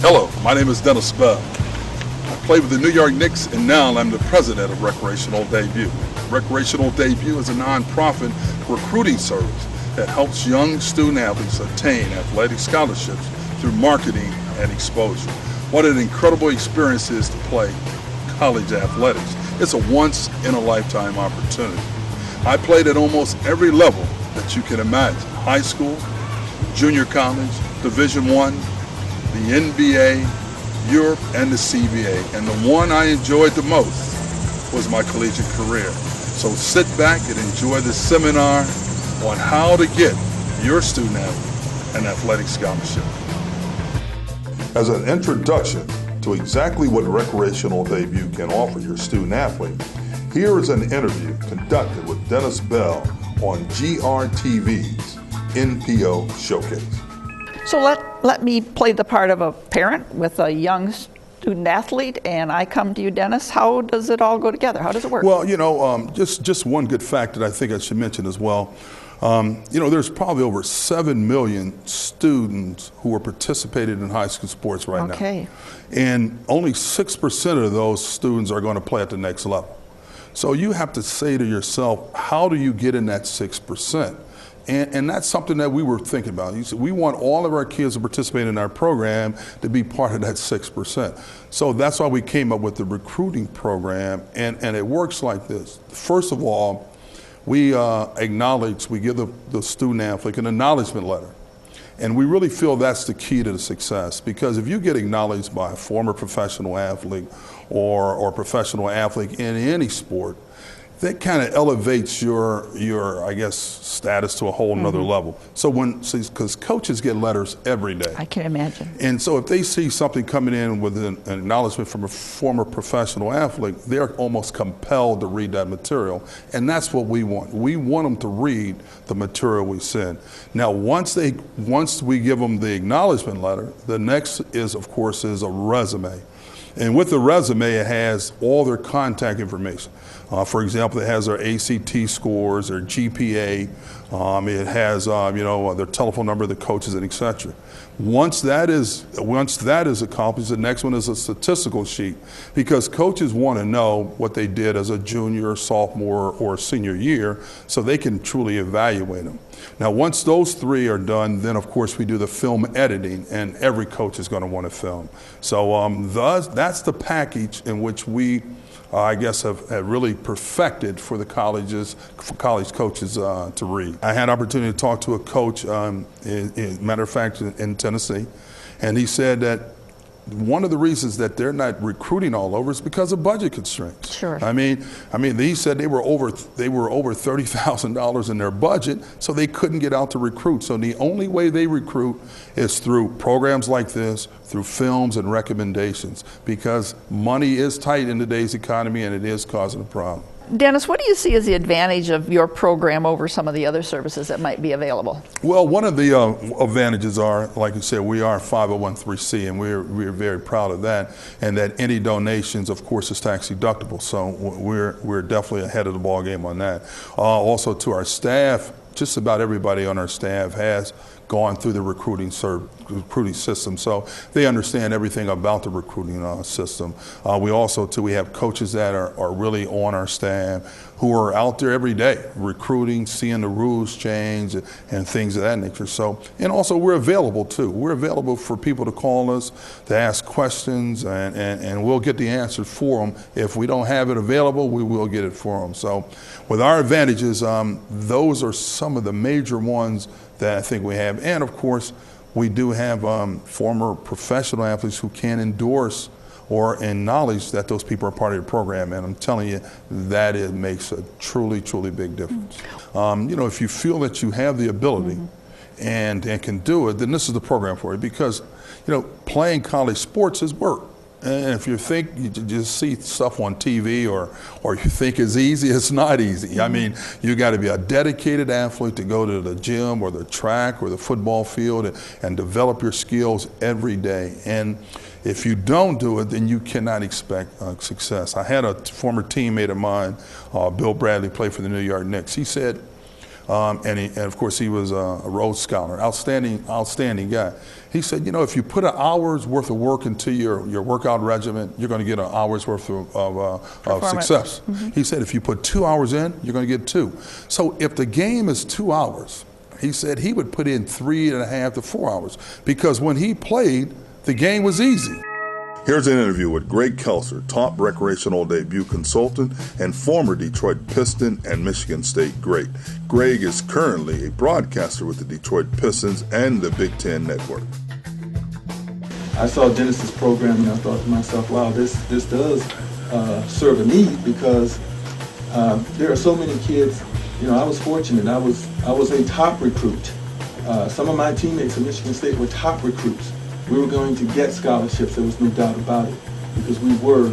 Hello, my name is Dennis Bell. I played with the New York Knicks and now I'm the president of Recreational Debut. Recreational Debut is a non-profit recruiting service that helps young student athletes attain athletic scholarships through marketing and exposure. What an incredible experience it is to play college athletics. It's a once-in-a-lifetime opportunity. I played at almost every level that you can imagine: high school, junior college, Division I, the NBA, Europe, and the CBA. And the one I enjoyed the most was my collegiate career. So sit back and enjoy this seminar on how to get your student athlete an athletic scholarship. As an introduction to exactly what Recreational Debut can offer your student athlete, here is an interview conducted with Dennis Bell on GRTV's NPO Showcase. So let me play the part of a parent with a young student athlete, and I come to you, Dennis. How does it all go together? How does it work? Well, you know, just one good fact that I think I should mention as well. You know, there's probably over 7 million students who are participating in high school sports right now. Okay. And only 6% of those students are going to play at the next level. So you have to say to yourself, how do you get in that 6%? And that's something that we were thinking about. You see, we want all of our kids to participate in our program to be part of that 6%. So that's why we came up with the recruiting program, and it works like this. First of all, we give the student athlete an acknowledgement letter. And we really feel that's the key to the success, because if you get acknowledged by a former professional athlete or professional athlete in any sport, that kind of elevates your I guess status to a whole nother level. So because coaches get letters every day. I can imagine. And so if they see something coming in with an acknowledgement from a former professional athlete, they're almost compelled to read that material. And that's what we want. We want them to read the material we send. Now, once we give them the acknowledgement letter, the next is, of course, is a resume. And with the resume, it has all their contact information. For example, it has their ACT scores, their GPA. It has their telephone number, the coaches, and etc. Once that is accomplished, the next one is a statistical sheet, because coaches want to know what they did as a junior, sophomore, or senior year, so they can truly evaluate them. Now, once those three are done, then of course we do the film editing, and every coach is going to want to film. So that's the package in which we, I guess, have really perfected for the colleges, for college coaches to read. I had an opportunity to talk to a coach, matter of fact, in Tennessee, and he said that one of the reasons that they're not recruiting all over is because of budget constraints. Sure. I mean, he said they were over $30,000 in their budget, so they couldn't get out to recruit. So the only way they recruit is through programs like this, through films and recommendations, because money is tight in today's economy and it is causing a problem. Dennis, what do you see as the advantage of your program over some of the other services that might be available? Well, one of the advantages are, like you said, we are 501(c), and we're very proud of that, and that any donations, of course, is tax deductible. So we're definitely ahead of the ball game on that. Also, to our staff, just about everybody on our staff has gone through the recruiting system, so they understand everything about the recruiting system. We also, too, we have coaches that are really on our staff who are out there every day recruiting, seeing the rules change and things of that nature. So, and also we're available too. We're available for people to call us, to ask questions, and we'll get the answer for them. If we don't have it available, we will get it for them. So with our advantages, those are some of the major ones that I think we have. And of course, we do have former professional athletes who can endorse or acknowledge that those people are part of the program. And I'm telling you, that it makes a truly, truly big difference. You know, if you feel that you have the ability and can do it, then this is the program for you, because, you know, playing college sports is work. And if you think you just see stuff on TV or you think it's easy, it's not easy. I mean, you got to be a dedicated athlete to go to the gym or the track or the football field and develop your skills every day. And if you don't do it, then you cannot expect success. I had a former teammate of mine, Bill Bradley, played for the New York Knicks. He said, and of course he was a Rhodes Scholar, outstanding guy. He said, you know, if you put an hour's worth of work into your workout regimen, you're going to get an hour's worth of success. He said, if you put 2 hours in, you're going to get 2. So if the game is 2 hours, he said he would put in 3.5 to 4 hours, because when he played, the game was easy. Here's an interview with Greg Kelser, top recreational debut consultant and former Detroit Piston and Michigan State great. Greg is currently a broadcaster with the Detroit Pistons and the Big Ten Network. I saw Dennis's program and I thought to myself, wow, this does serve a need, because there are so many kids. You know, I was fortunate. I was a top recruit. Some of my teammates at Michigan State were top recruits. We were going to get scholarships, there was no doubt about it, because we were,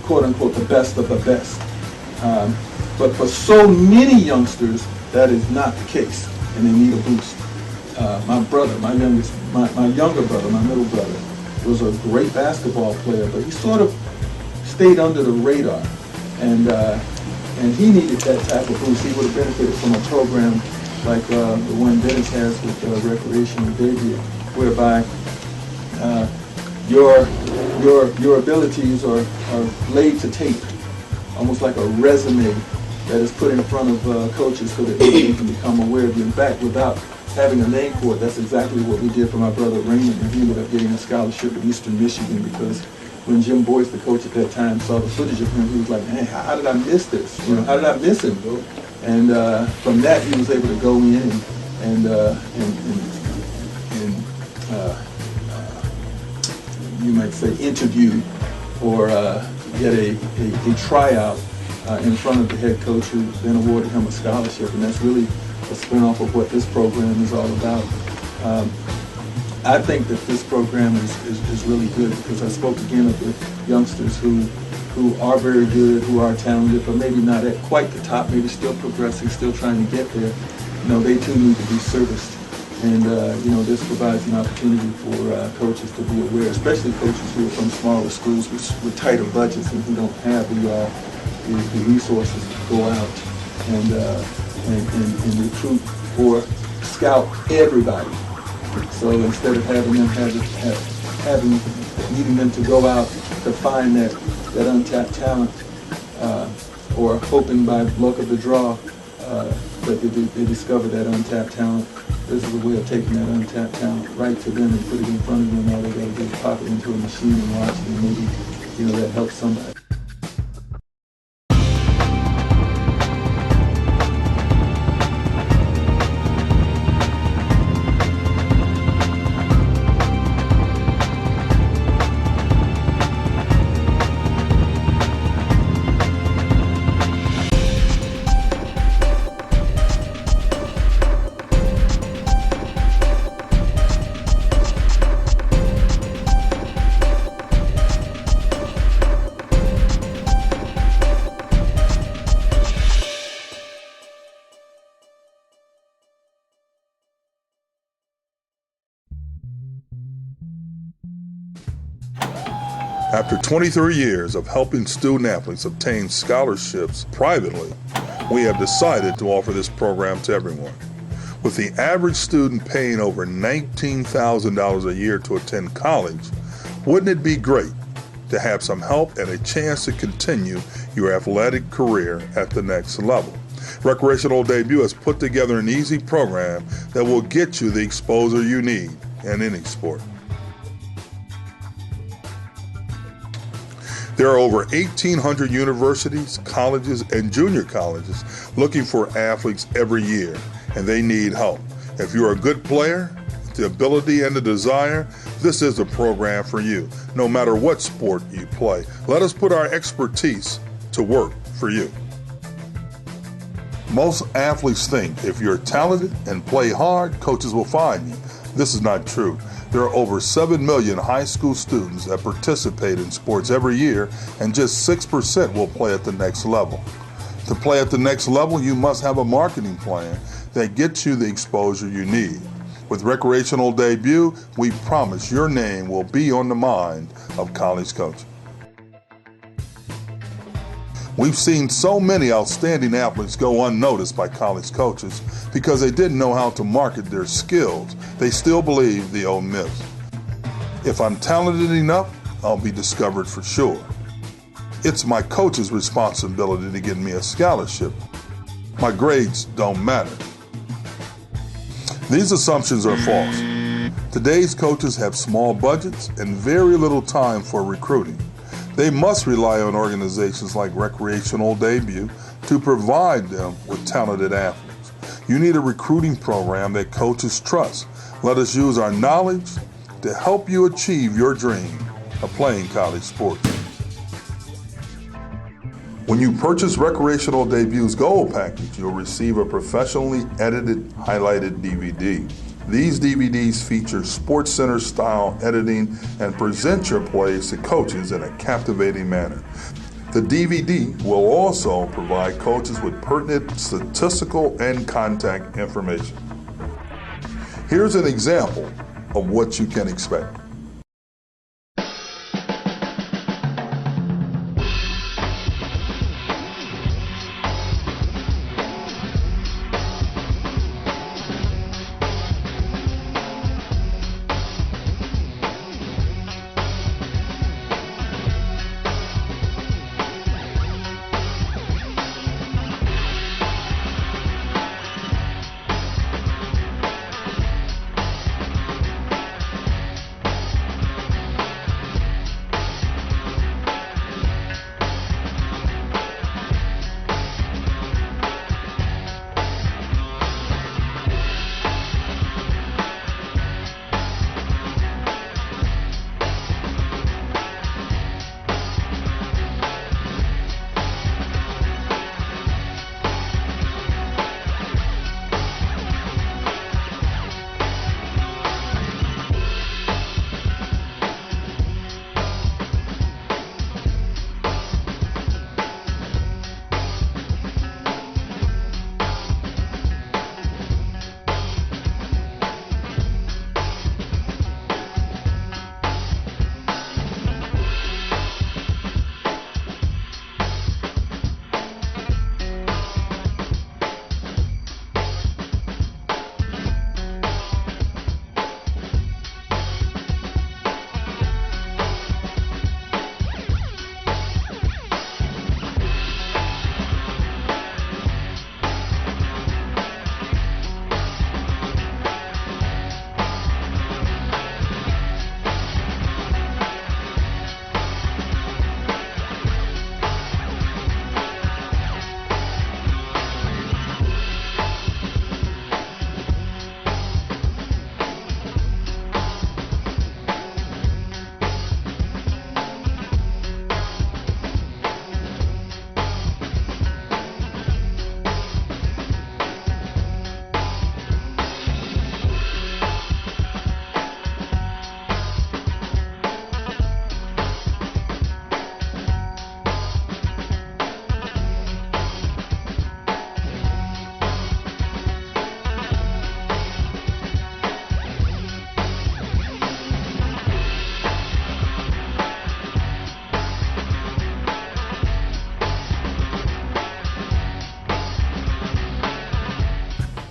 quote unquote, the best of the best. But for so many youngsters, that is not the case, and they need a boost. My brother, my younger brother, my middle brother, was a great basketball player, but he sort of stayed under the radar, and he needed that type of boost. He would have benefited from a program like the one Dennis has with Recreational debut, whereby your abilities are laid to tape, almost like a resume that is put in front of coaches so that they can become aware of you. In fact, without having a name for it, that's exactly what we did for my brother Raymond, and he ended up getting a scholarship at Eastern Michigan, because when Jim Boyce, the coach at that time, saw the footage of him, he was like, man, how did I miss this? You know, how did I miss him? And from that, he was able to go in and you might say interview or get a tryout in front of the head coach, who then awarded him a scholarship. And that's really a spin-off of what this program is all about. I think that this program is really good, because I spoke again of the youngsters who are very good, who are talented, but maybe not at quite the top, maybe still progressing, still trying to get there. You know, they too need to be serviced. And, you know, this provides an opportunity for coaches to be aware, especially coaches who are from smaller schools with tighter budgets and who don't have the resources to go out and recruit or scout everybody. So instead of needing them to go out to find that untapped talent, or hoping by luck of the draw that they discover that untapped talent, this is a way of taking that untapped talent right to them and put it in front of them, and all they got to do is pop it into a machine and watch it, and maybe, you know, that helps somebody. After 23 years of helping student athletes obtain scholarships privately, we have decided to offer this program to everyone. With the average student paying over $19,000 a year to attend college, wouldn't it be great to have some help and a chance to continue your athletic career at the next level? Recreational Debut has put together an easy program that will get you the exposure you need in any sport. There are over 1,800 universities, colleges, and junior colleges looking for athletes every year, and they need help. If you're a good player, the ability and the desire, this is the program for you, no matter what sport you play. Let us put our expertise to work for you. Most athletes think if you're talented and play hard, coaches will find you. This is not true. There are over 7 million high school students that participate in sports every year, and just 6% will play at the next level. To play at the next level, you must have a marketing plan that gets you the exposure you need. With Recreational Debut, we promise your name will be on the mind of college coaches. We've seen so many outstanding athletes go unnoticed by college coaches because they didn't know how to market their skills. They still believe the old myth. If I'm talented enough, I'll be discovered for sure. It's my coach's responsibility to get me a scholarship. My grades don't matter. These assumptions are false. Today's coaches have small budgets and very little time for recruiting. They must rely on organizations like Recreational Debut to provide them with talented athletes. You need a recruiting program that coaches trust. Let us use our knowledge to help you achieve your dream of playing college sports. When you purchase Recreational Debut's Gold Package, you'll receive a professionally edited, highlighted DVD. These DVDs feature SportsCenter style editing and present your plays to coaches in a captivating manner. The DVD will also provide coaches with pertinent statistical and contact information. Here's an example of what you can expect.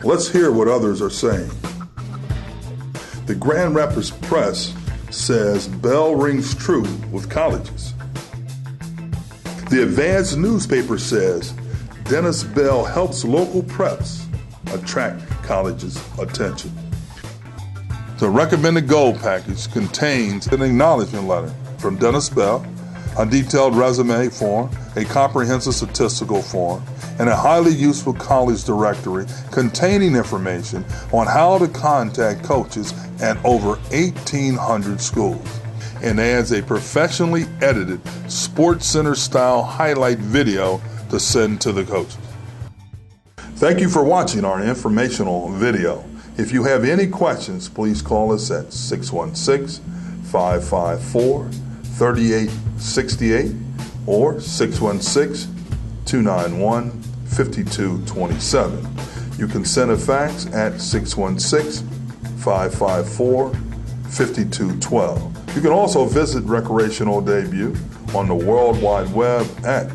Let's hear what others are saying. The Grand Rapids Press says bell rings true with colleges. The Advance newspaper says Dennis Bell helps local preps attract colleges' attention. The recommended goal package contains an acknowledgement letter from Dennis Bell, a detailed resume form, a comprehensive statistical form, and a highly useful college directory containing information on how to contact coaches at over 1,800 schools, and adds a professionally edited Sports Center style highlight video to send to the coaches. Thank you for watching our informational video. If you have any questions, please call us at 616-554-3868 or 616-291-5227. You can send a fax at 616-554-5212. You can also visit Recreational Debut on the World Wide Web at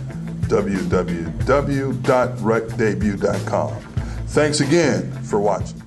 www.recdebut.com. Thanks again for watching.